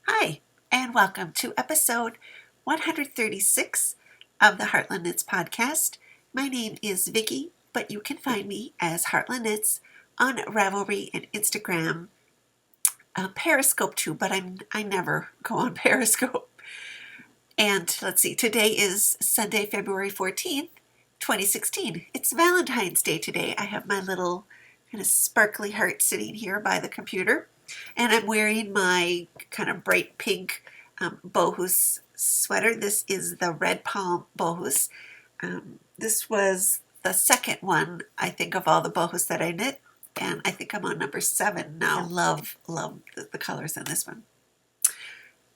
Hi, and welcome to episode 136 of the Heartland Knits podcast. My name is Vicki, but you can find me as Heartland Knits on Ravelry and Instagram, Periscope too, but I never go on Periscope. And let's see, today is Sunday, February 14th, 2016. It's Valentine's Day today. I have my little kind of sparkly heart sitting here by the computer. And I'm wearing my kind of bright pink bohus sweater. This is the Red Palm bohus. This was the second one, I think, of all the bohus that I knit. And I think I'm on number 7 now. I love the colors in this one.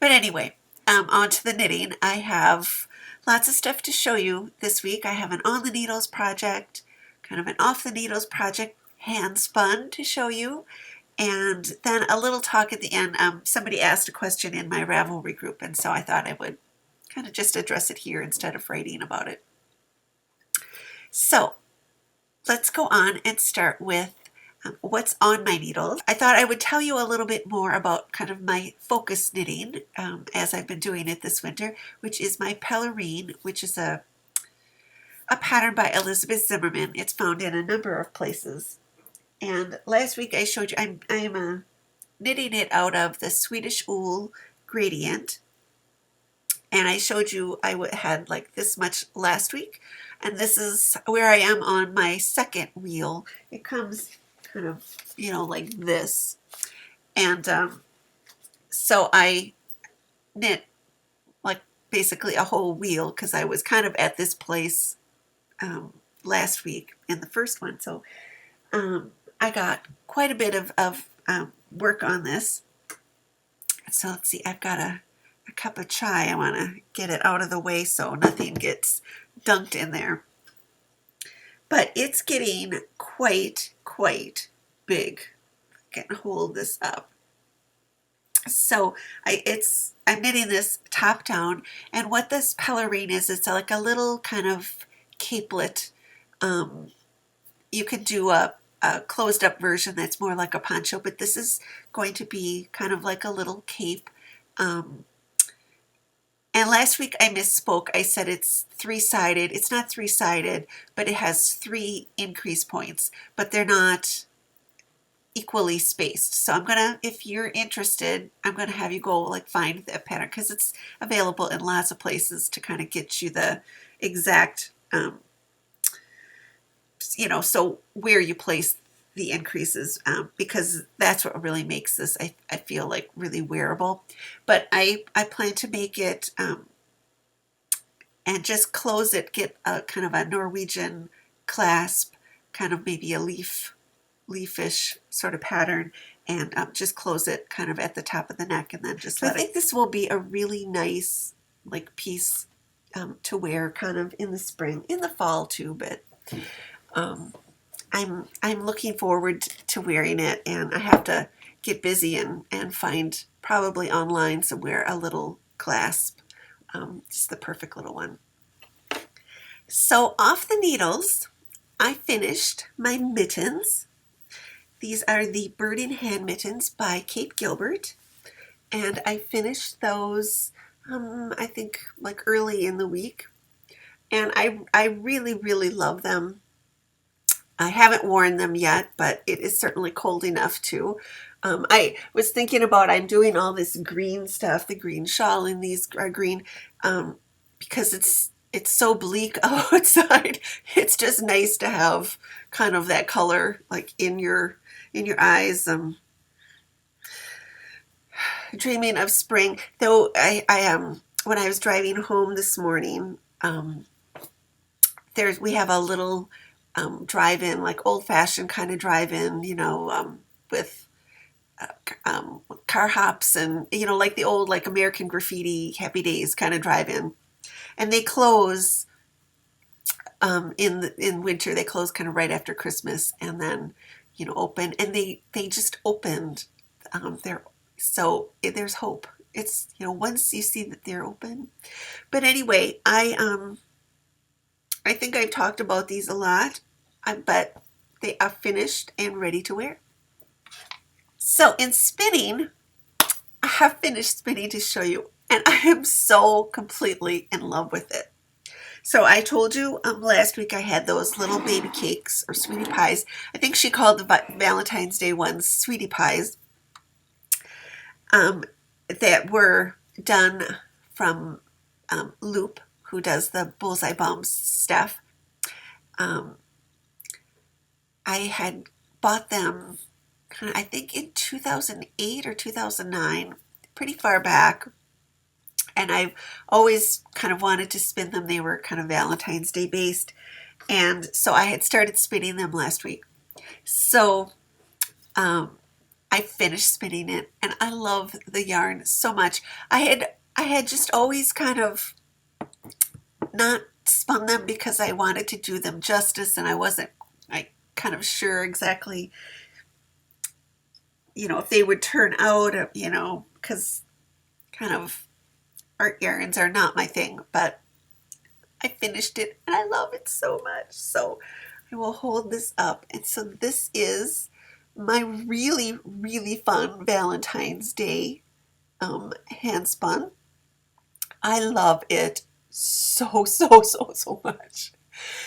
But anyway, on to the knitting. I have lots of stuff to show you this week. I have an on the needles project, kind of an off the needles project, hand spun to show you. And then a little talk at the end. Somebody asked a question in my Ravelry group, and so I thought I would kind of just address it here instead of writing about it. So let's go on and start with what's on my needles. I thought I would tell you a little bit more about kind of my focus knitting as I've been doing it this winter, which is my Pelerine, which is a pattern by Elizabeth Zimmerman. It's found in a number of places. And last week I showed you, I'm knitting it out of the Swedish Wool Gradient. And I showed you I had like this much last week. And this is where I am on my second wheel. It comes kind of, like this. And so I knit like basically a whole wheel because I was kind of at this place last week in the first one. So I got quite a bit of work on this. So let's see, I've got a cup of chai. I want to get it out of the way so nothing gets dunked in there. But it's getting quite big. I can hold this up. So I'm knitting this top down, and what this Pelerine is, it's like a little kind of capelet. You could do a closed up version that's more like a poncho, but this is going to be kind of like a little cape. And last week I misspoke. I said it's 3-sided. It's not 3-sided, but it has 3 increase points, but they're not equally spaced. So if you're interested, I'm going to have you go find that pattern because it's available in lots of places to kind of get you the exact so where you place the increases, because that's what really makes this, I feel like, really wearable. But I plan to make it and just close it, get a kind of a Norwegian clasp, kind of maybe a leafish sort of pattern, and just close it kind of at the top of the neck, and then just I think this will be a really nice piece to wear kind of in the spring, in the fall too, but I'm looking forward to wearing it, and I have to get busy and find probably online somewhere a little clasp, just the perfect little one. So off the needles, I finished my mittens. These are the Bird in Hand mittens by Kate Gilbert, and I finished those I think early in the week, and I really love them. I haven't worn them yet, but it is certainly cold enough to. I was thinking about, I'm doing all this green stuff, the green shawl in these are green, because it's so bleak outside. It's just nice to have kind of that color in your eyes. Dreaming of spring, though. I when I was driving home this morning, we have a little drive-in, old-fashioned kind of drive-in, with car hops and, like the old, American Graffiti, Happy Days kind of drive-in. And they close in winter. They close kind of right after Christmas, and then, open. And they just opened. There's hope. It's, once you see that they're open. But anyway, I think I've talked about these a lot, but they are finished and ready to wear. So in spinning, have finished spinning to show you, and I am so completely in love with it. So I told you last week I had those little baby cakes or sweetie pies. I think she called the Valentine's Day ones sweetie pies, that were done from Loop, who does the Bullseye Bombs stuff. I had bought them, I think in 2008 or 2009, pretty far back. And I've always kind of wanted to spin them. They were kind of Valentine's Day based. And so I had started spinning them last week. So I finished spinning it, and I love the yarn so much. I had just always kind of not spun them because I wanted to do them justice, and I wasn't kind of sure exactly, if they would turn out, because kind of art yarns are not my thing, but I finished it and I love it so much. So I will hold this up. And so this is my really, really fun Valentine's Day hand spun. I love it so, so, so, so much.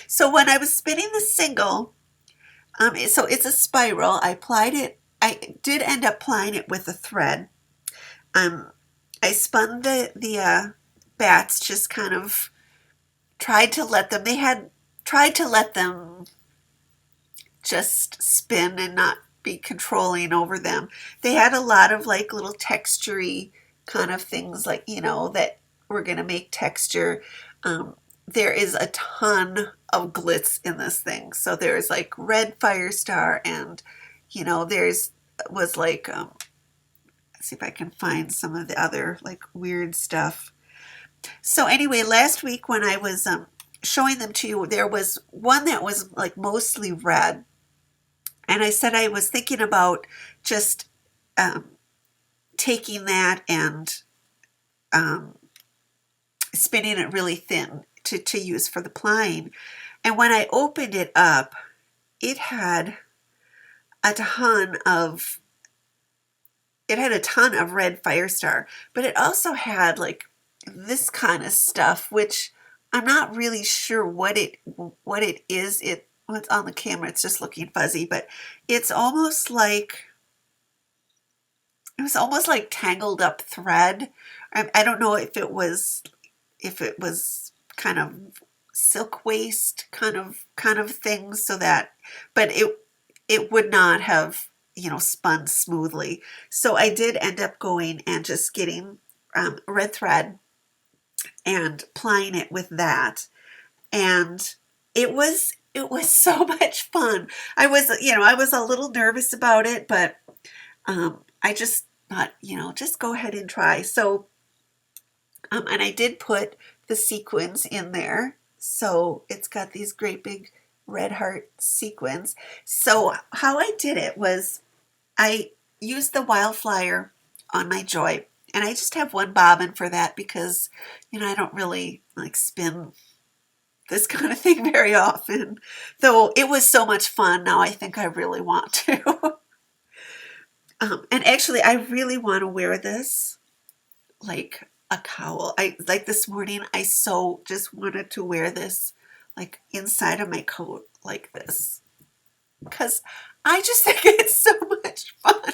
So when I was spinning the single, so it's a spiral. I did end up plying it with a thread. I spun the bats, just kind of tried to let them just spin and not be controlling over them. They had a lot of like little textury kind of things, like, that we're going to make texture. There is a ton of glitz in this thing. So there's like red fire star, and was like, let's see if I can find some of the other like weird stuff. So anyway, last week when I was showing them to you, there was one that was like mostly red. And I said I was thinking about just taking that and spinning it really thin to use for the plying. And when I opened it up, it had a ton of red fire star, but it also had like this kind of stuff, which I'm not really sure what it is. It's on the camera, it's just looking fuzzy, but it was almost like tangled up thread. I don't know if it was kind of silk waste kind of thing, so that, but it would not have spun smoothly. So I did end up going and just getting red thread and plying it with that, and it was so much fun. I was a little nervous about it, but I just thought, just go ahead and try. So and I did put the sequins in there, so it's got these great big red heart sequins. So how I did it was I used the Wildflower on my Joy, and I just have one bobbin for that because I don't really like spin this kind of thing very often, though it was so much fun. Now I think I really want to. And actually I really want to wear this like a cowl. Like this morning I so just wanted to wear this like inside of my coat like this, because I just think it's so much fun.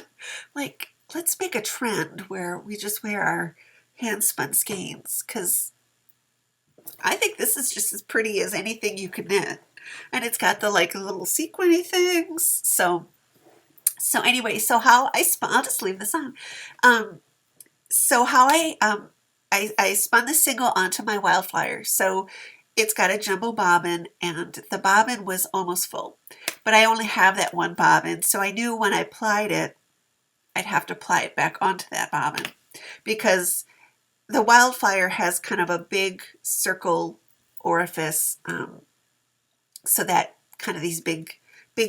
Like, let's make a trend where we just wear our hand spun skeins, because I think this is just as pretty as anything you could knit. And it's got the like little sequiny things. So anyway, so how I spun, I'll just leave this on. So how I spun the single onto my Wildflower. So it's got a jumbo bobbin, and the bobbin was almost full, but I only have that one bobbin. So I knew when I plied it, I'd have to ply it back onto that bobbin, because the Wildflower has kind of a big circle orifice, so that kind of these big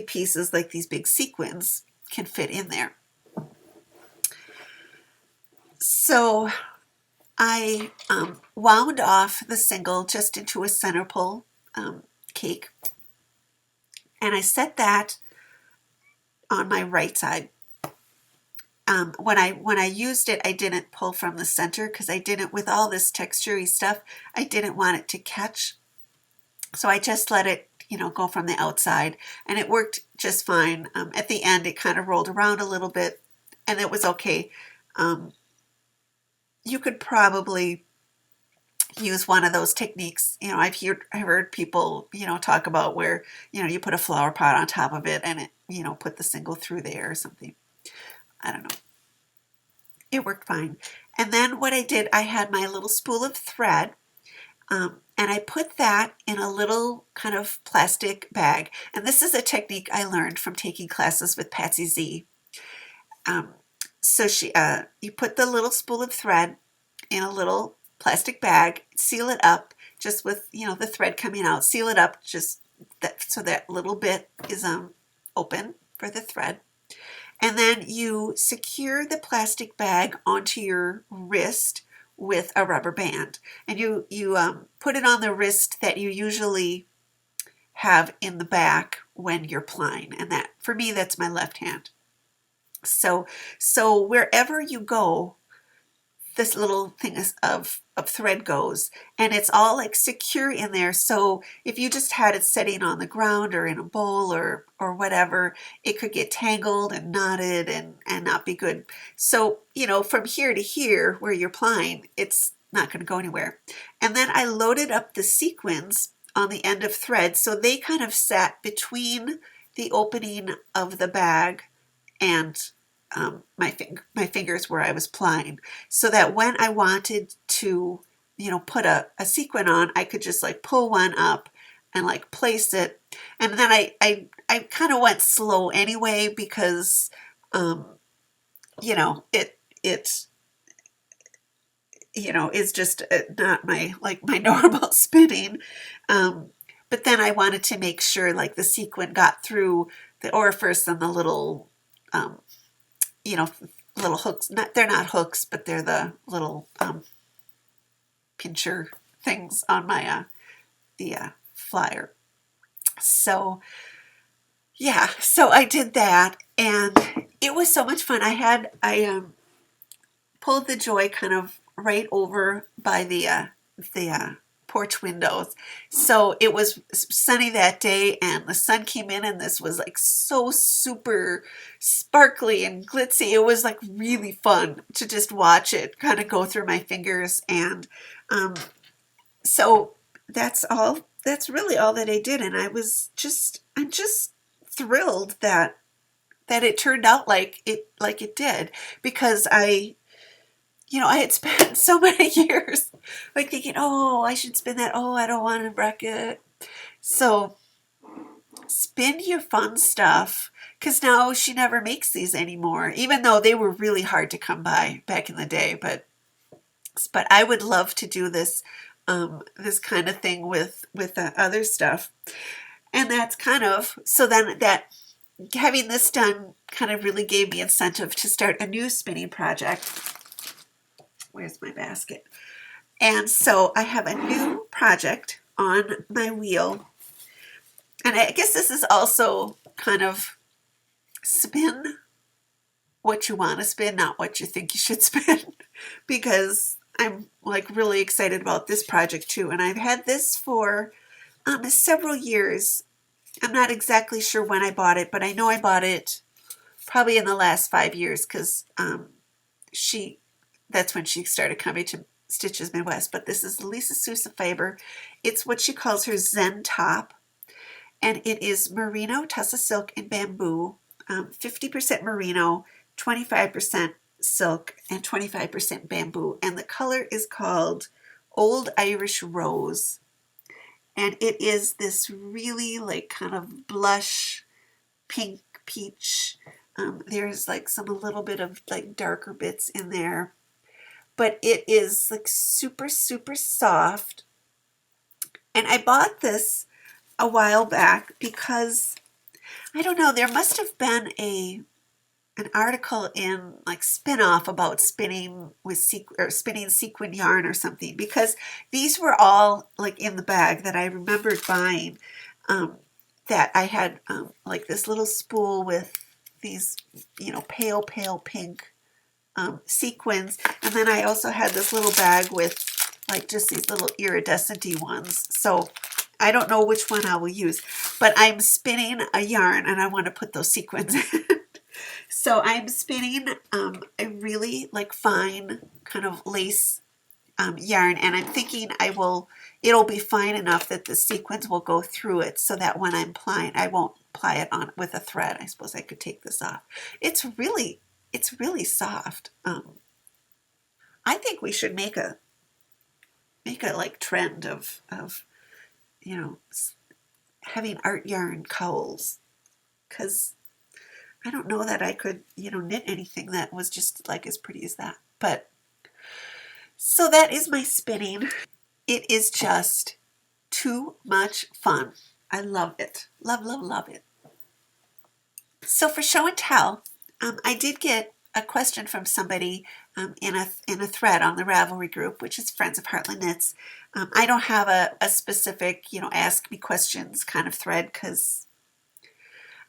pieces, like these big sequins, can fit in there. So I wound off the single just into a center pull cake, and I set that on my right side. when I used it, I didn't pull from the center because I didn't, with all this textury stuff, I didn't want it to catch. So I just let it, go from the outside, and it worked just fine. At the end, it kind of rolled around a little bit, and it was okay. You could probably use one of those techniques. I've heard people, talk about where, you put a flower pot on top of it and it, put the single through there or something. I don't know. It worked fine. And then what I did, I had my little spool of thread, and I put that in a little kind of plastic bag. And this is a technique I learned from taking classes with Patsy Z. So you put the little spool of thread in a little plastic bag, seal it up just with, the thread coming out, seal it up just so that little bit is open for the thread. And then you secure the plastic bag onto your wrist with a rubber band. And you put it on the wrist that you usually have in the back when you're plying. And that, for me, that's my left hand. So wherever you go, this little thing of thread goes, and it's all like secure in there. So if you just had it sitting on the ground or in a bowl or whatever, it could get tangled and knotted and not be good. So, from here to here where you're plying, it's not going to go anywhere. And then I loaded up the sequins on the end of thread, so they kind of sat between the opening of the bag and my fingers where I was plying, so that when I wanted to, put a sequin on, I could just like pull one up and like place it. And then I kind of went slow anyway because, it is just not my normal spinning. But then I wanted to make sure like the sequin got through the orifice and the little, little hooks. They're not hooks, but they're the little pincher things on my the flyer. So yeah, so I did that, and it was so much fun. I pulled the joy kind of right over by the porch windows. So it was sunny that day, and the sun came in, and this was like so super sparkly and glitzy. It was like really fun to just watch it kind of go through my fingers. And so that's really all that I did. And I'm just thrilled that it turned out like it did, because I had spent so many years like thinking, oh, I should spin that. Oh, I don't want to wreck it. So spin your fun stuff, because now she never makes these anymore, even though they were really hard to come by back in the day. But I would love to do this kind of thing with other stuff. And that's kind of, so then that having this done kind of really gave me incentive to start a new spinning project. Where's my basket? And so I have a new project on my wheel. And I guess this is also kind of spin what you want to spin, not what you think you should spin, because I'm like really excited about this project too. And I've had this for several years. I'm not exactly sure when I bought it, but I know I bought it probably in the last 5 years, because that's when she started coming to Stitches Midwest. But this is Lisa Sousa fiber. It's what she calls her Zen top. And it is merino, tussa silk, and bamboo. 50% merino, 25% silk, and 25% bamboo. And the color is called Old Irish Rose. And it is this really like kind of blush pink peach. There's like a little bit of like darker bits in there. But it is like super, super soft. And I bought this a while back because, I don't know, there must have been an article in like Spin-Off about spinning with spinning sequin yarn or something, because these were all like in the bag that I remembered buying, that I had like this little spool with these, pale pink sequins. And then I also had this little bag with like just these little iridescent-y ones. So I don't know which one I will use, but I'm spinning a yarn and I want to put those sequins in. So I'm spinning a really like fine kind of lace yarn, and I'm thinking it'll be fine enough that the sequins will go through it so that when I'm plying, I won't ply it on with a thread. I suppose I could take this off. It's really soft. I think we should make a like trend of you know having art yarn cowls, because I don't know that I could knit anything that was just like as pretty as that. But so that is my spinning. It is just too much fun. I love it. Love, love, love it. So for show and tell, I did get a question from somebody in a thread on the Ravelry group, which is Friends of Heartland Knits. I don't have a specific, ask me questions kind of thread, because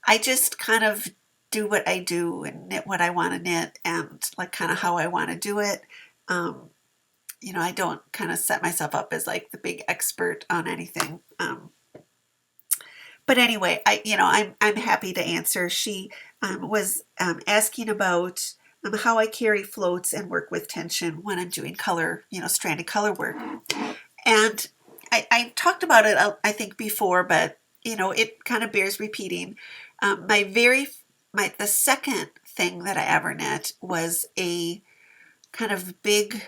I just kind of do what I do and knit what I want to knit and like kind of how I want to do it. I don't kind of set myself up as like the big expert on anything. But anyway, I'm happy to answer. She was asking about how I carry floats and work with tension when I'm doing color, stranded color work. And I talked about it, I think, before, but it kind of bears repeating. The second thing that I ever knit was a kind of big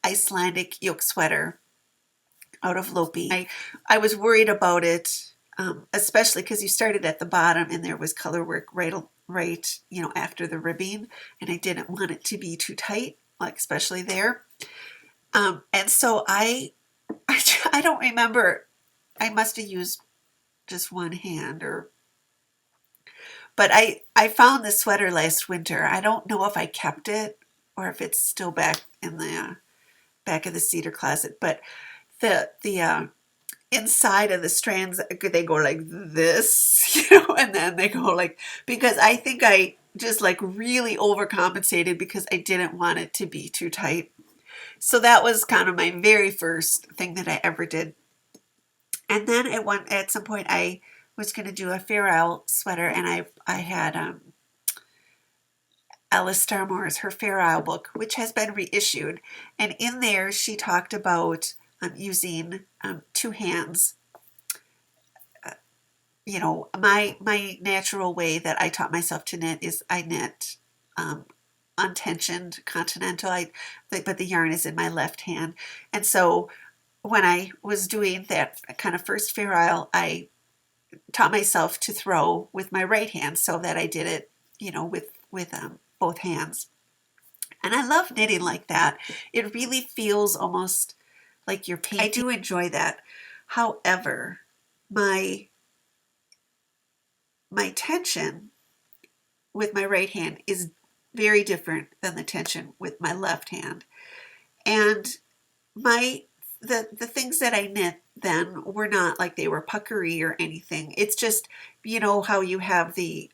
Icelandic yoke sweater out of Lopi. I was worried about it, especially because you started at the bottom and there was color work right after the ribbing, and I didn't want it to be too tight, like especially there. And so I don't remember. I must have used just one hand, but I found this sweater last winter. I don't know if I kept it or if it's still back in the back of the cedar closet, but the inside of the strands, they go like this, and then they go like, because I think I just like really overcompensated because I didn't want it to be too tight. So that was kind of my very first thing that I ever did. And then at some point I was going to do a Fair Isle sweater, and I had Alice Starmore's Her Fair Isle book, which has been reissued, and in there she talked about using two hands. My natural way that I taught myself to knit is I knit untensioned continental, but the yarn is in my left hand. And so when I was doing that kind of first Fair Isle, I taught myself to throw with my right hand so that I did it, with both hands. And I love knitting like that. It really feels almost like you're painting. I do enjoy that. However, my tension with my right hand is very different than the tension with my left hand. And the things that I knit then were not like they were puckery or anything. It's just, how you have the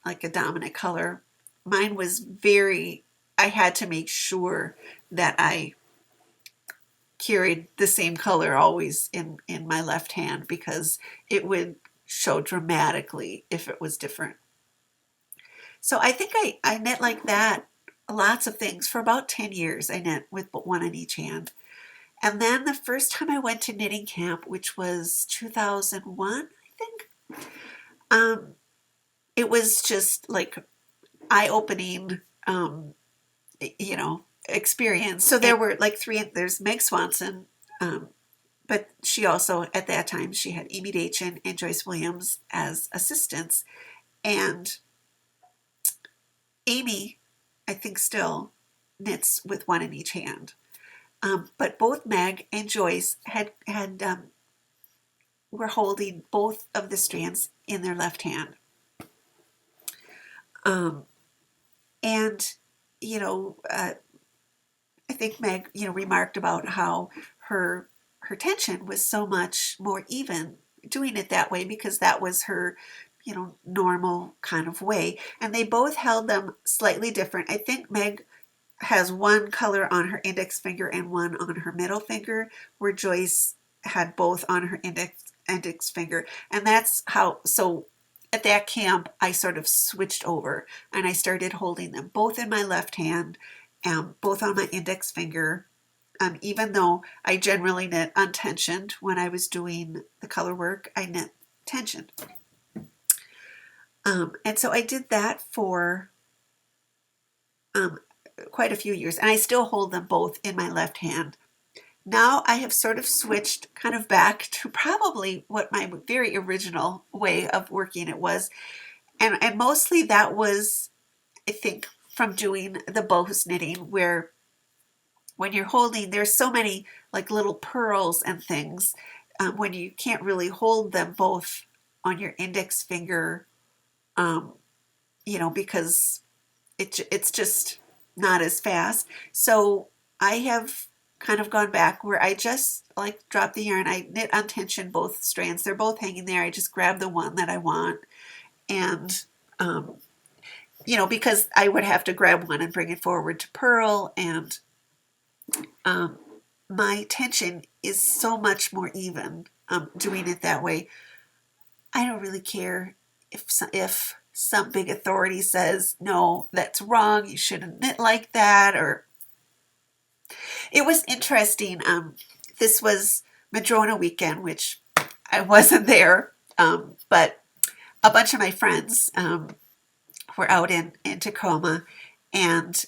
like a dominant color. Mine was I had to make sure that I carried the same color always in my left hand, because it would show dramatically if it was different. So I think I knit like that, lots of things, for about 10 years. I knit with one in each hand. And then the first time I went to knitting camp, which was 2001, I think, it was just like eye-opening, experience. So there were like there's Meg Swanson, but she also, at that time, she had Amy Dachin and Joyce Williams as assistants. And Amy, I think, still knits with one in each hand. But both Meg and Joyce were holding both of the strands in their left hand. And I think Meg, remarked about how her tension was so much more even doing it that way, because that was her, normal kind of way. And they both held them slightly different. I think Meg has one color on her index finger and one on her middle finger, where Joyce had both on her index finger. And that's how, so at that camp, I sort of switched over and I started holding them both in my left hand, both on my index finger. Even though I generally knit untensioned when I was doing the color work, I knit tensioned. And so I did that for quite a few years, and I still hold them both in my left hand. Now I have sort of switched kind of back to probably what my very original way of working it was. And mostly that was, I think, from doing the bows knitting, where when you're holding, there's so many like little pearls and things when you can't really hold them both on your index finger, because it's just not as fast. So I have kind of gone back where I just like drop the yarn. I knit untension both strands. They're both hanging there. I just grab the one that I want, and because I would have to grab one and bring it forward to purl, and my tension is so much more even doing it that way. I don't really care if some big authority says, no, that's wrong, you shouldn't knit like that. Or it was interesting. This was Madrona weekend, which I wasn't there, but a bunch of my friends were out in Tacoma, and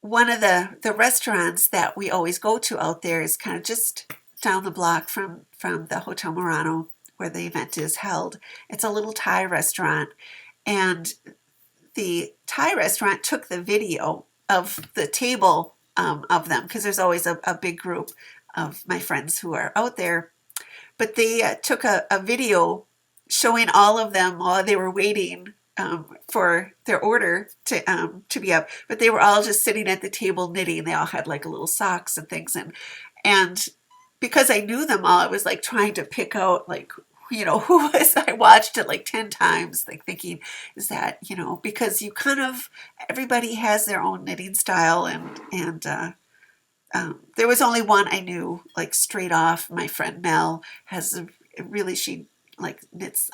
one of the restaurants that we always go to out there is kind of just down the block from the Hotel Murano, where the event is held. It's a little Thai restaurant, and the Thai restaurant took the video of the table of them, because there's always a big group of my friends who are out there, but they took a video showing all of them while they were waiting for their order to be up, but they were all just sitting at the table knitting. They all had like little socks and things, and because I knew them all, I was like trying to pick out like, who was, I watched it like 10 times, like thinking, is that, because you kind of, everybody has their own knitting style, and there was only one I knew like straight off. My friend Mel has she like knits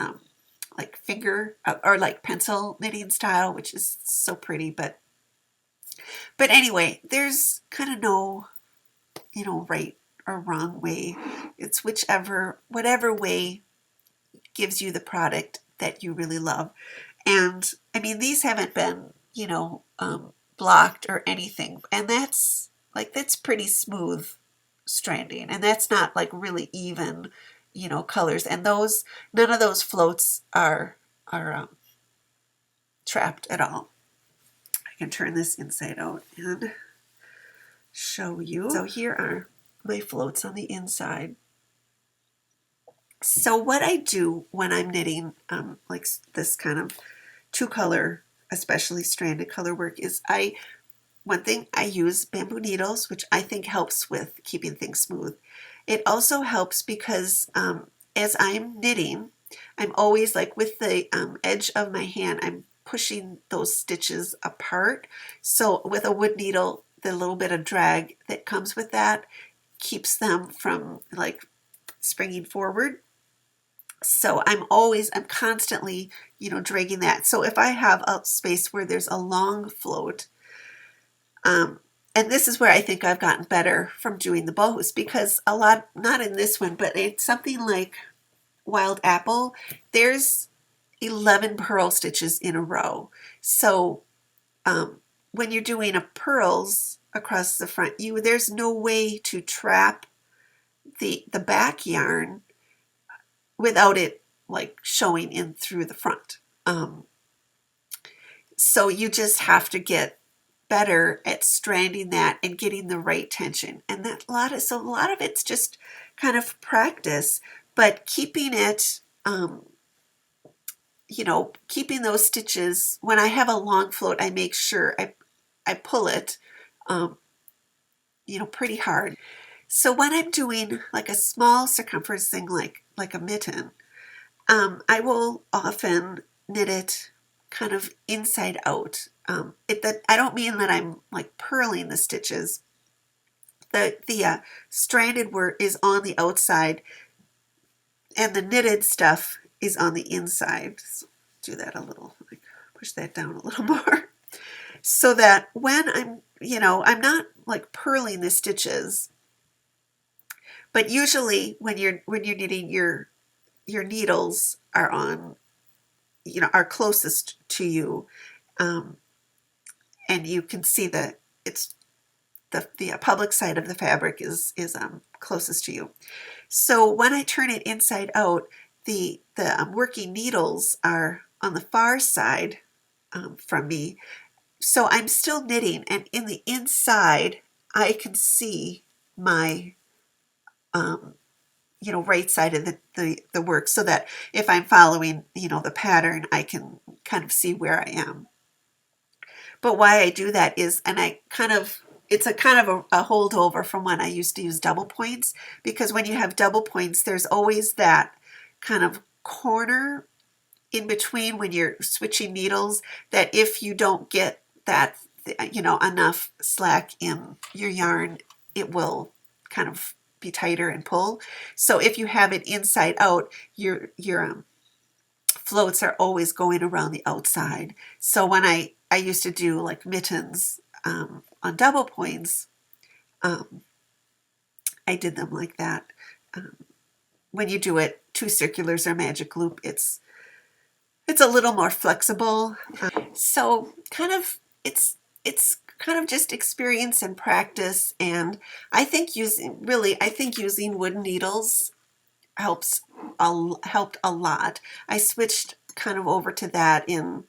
like finger or like pencil knitting style, which is so pretty, but anyway, there's kind of no, right or wrong way. It's whatever way gives you the product that you really love. And I mean, these haven't been, blocked or anything, and that's pretty smooth stranding, and that's not like really even, colors, and none of those floats are trapped at all. I can turn this inside out and show you. So here are my floats on the inside. So what I do when I'm knitting like this kind of 2-color, especially stranded color work, is one thing, I use bamboo needles, which I think helps with keeping things smooth. It also helps because as I'm knitting, I'm always like with the edge of my hand, I'm pushing those stitches apart. So with a wood needle, the little bit of drag that comes with that keeps them from like springing forward. So I'm constantly, dragging that. So if I have a space where there's a long float, and this is where I think I've gotten better from doing the bows, because a lot, not in this one, but it's something like Wild Apple, there's 11 purl stitches in a row. So when you're doing a pearls across the front, there's no way to trap the back yarn without it like showing in through the front. So you just have to get better at stranding that and getting the right tension, and a lot of it's just kind of practice, but keeping it keeping those stitches. When I have a long float, I make sure I pull it pretty hard. So when I'm doing like a small circumference thing like a mitten, I will often knit it kind of inside out. I don't mean that I'm like purling the stitches. The stranded work is on the outside, and the knitted stuff is on the inside. So do that a little, like push that down a little more, so that when I'm not like purling the stitches, but usually when you're knitting, your needles are on, are closest to you, and you can see that it's the public side of the fabric is closest to you. So when I turn it inside out, the working needles are on the far side from me. So I'm still knitting, and in the inside, I can see my right side of the work, so that if I'm following the pattern, I can kind of see where I am. But why I do that is, and it's a kind of a holdover from when I used to use double points, because when you have double points, there's always that kind of corner in between when you're switching needles, that if you don't get that, enough slack in your yarn, it will kind of be tighter and pull. So if you have it inside out, your floats are always going around the outside. So when I used to do like mittens on double points, I did them like that. When you do it two circulars or magic loop, it's a little more flexible. So it's kind of just experience and practice, and I think using wooden needles helped a lot. I switched kind of over to that in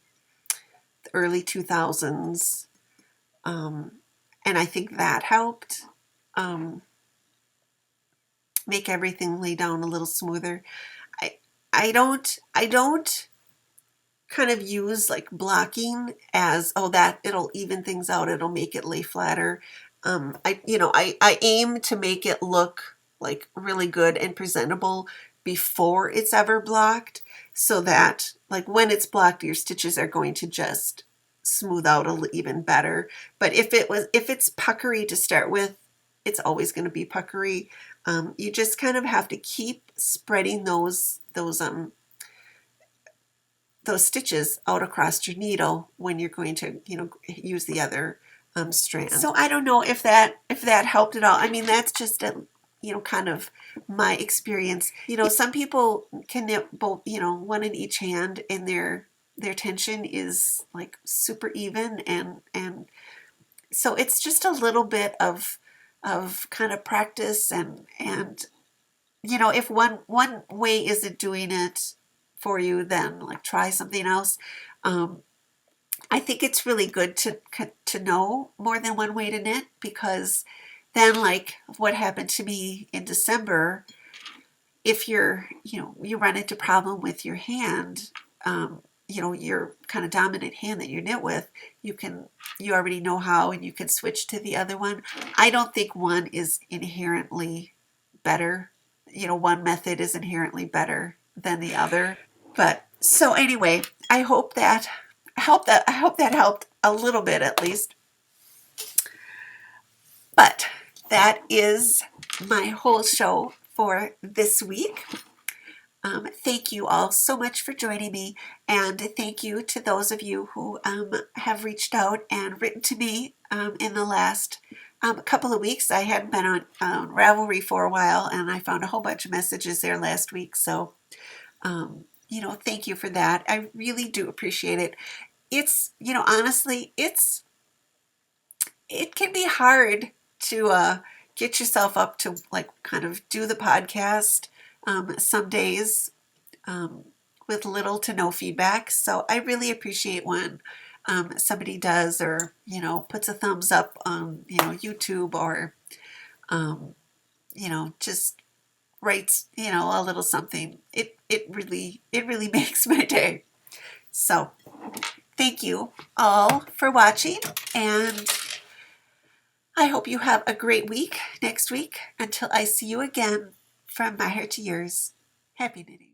the early 2000s, and I think that helped make everything lay down a little smoother. I don't kind of use like blocking as, oh, that it'll even things out, it'll make it lay flatter. I aim to make it look like really good and presentable before it's ever blocked, so that like when it's blocked, your stitches are going to just smooth out even better. But if it's puckery to start with, it's always going to be puckery. You just kind of have to keep spreading those stitches out across your needle when you're going to use the other strand. So I don't know if that helped at all. I mean, that's just kind of my experience. Some people can knit both, one in each hand, and their tension is like super even, and so it's just a little bit of kind of practice, and if one way isn't doing it for you, then like try something else. I think it's really good to know more than one way to knit, because then, like what happened to me in December, if you run into problem with your hand, your kind of dominant hand that you knit with, you already know how, and you can switch to the other one. I don't think one is inherently better. One method is inherently better than the other. But so anyway, I hope that helped a little bit at least. But that is my whole show for this week. Thank you all so much for joining me, and thank you to those of you who have reached out and written to me in the last couple of weeks. I hadn't been on Ravelry for a while, and I found a whole bunch of messages there last week. So thank you for that. I really do appreciate it. It's, honestly, it can be hard to get yourself up to like kind of do the podcast some days with little to no feedback. So I really appreciate when somebody does, or, puts a thumbs up on, YouTube, or, just writes, a little something. It really makes my day. So thank you all for watching, and I hope you have a great week next week. Until I see you again, from my heart to yours, happy knitting.